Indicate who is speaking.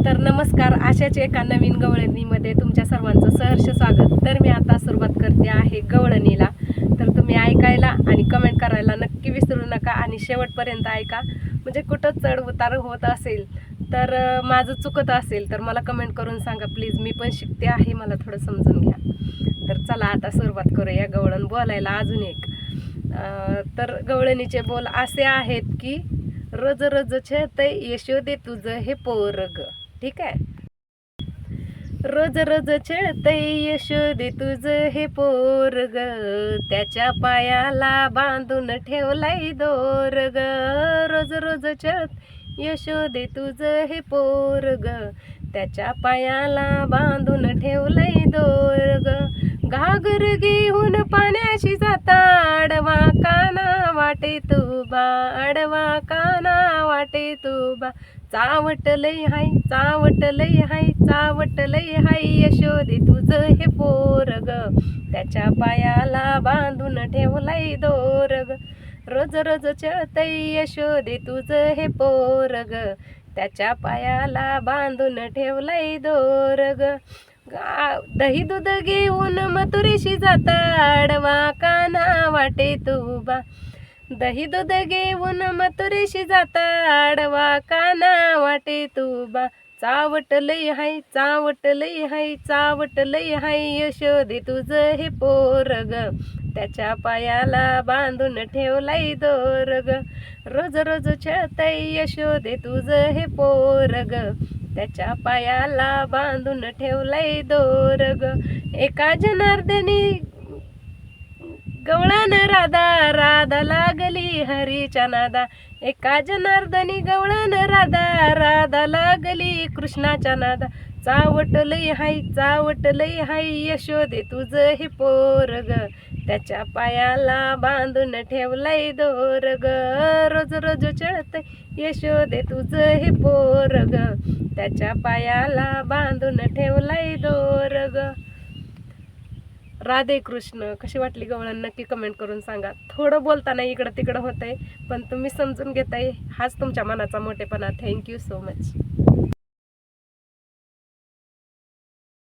Speaker 1: तर नमस्कार, अशाच एका नवीन गवळणीमध्ये तुमच्या सर्वांचं सहर्ष स्वागत. तर मी आता सुरुवात करते आहे गवळणीला. तर तुम्ही ऐकायला आणि कमेंट करायला नक्की विसरू नका आणि शेवटपर्यंत ऐका. म्हणजे कुठं चढ उतार होत असेल तर माझं चुकत असेल तर मला कमेंट करून सांगा प्लीज. मी पण शिकते आहे, मला थोडं समजून घ्या. तर चला आता सुरुवात करूया गवळण बोलायला. अजून एक तर गवळणीचे बोल असे आहेत की रोज रोज छळतय यशोदे तुझं हे पोरग. ठीक आहे. रोज रोज छळतय यशोदे तुझं हे पोरग, त्याच्या पायाला बांधून ठेवलाय दोरग. रोज रोज छळत यशोदे तुझं हे पोरग, त्याच्या पायाला बांधून ठेवलाय दोरग. घागर घेऊन पाण्याशी जाता आडवा काना वाटे तुबा, आडवा काना वाटे तुबा. चावटलय हाय, चावटलय हाय, चावटलय हाय यशोदे तुझं हे पोरग, त्याच्या पायाला बांधून ठेवलाय दोरग. रोज रोज छळतय यशोदे तुझं हे पोरग, त्याच्या पायाला बांधून ठेवलाय दोरग. दही दूध घेऊन मथुरेशी जाता आडवा काना वाटे तुबा, दही दूध घेऊन मथुरेशी जाता आडवा काना वाटे तुबा. चावटलय हाय, चावटलय हाय, चावटलय हाय यशोदे तुझं हे पोरग, त्याच्या पायाला बांधून ठेवलाय दोरग. रोज रोज छळतय यशोदे तुझं हे पोरग, त्याच्या पायाला बांधून ठेवलाय दोरग. एका जनार्दनी गवळण राधा, राधा लागली हरीच्या नादा. एका जनार्दनी गवळण राधा, राधा लागली कृष्णाच्या नादा. चावटलय हाय, चावटलय हाय यशोदे तुझं हे पोरग, त्याच्या पायाला बांधून ठेवलाय दोरग. रोज रोज छळतय यशोदे तुझं हे पोरग, त्याच्या पायाला बांधून ठेवलाय दोरग. राधे कृष्ण. कशी वाटली गवळण नक्की कमेंट करून सांगा. थोडं बोलताना इकडं तिकडं होतंय पण तुम्ही समजून घेताय, हाच तुमच्या मनाचा मोठेपणा. Thank you so much.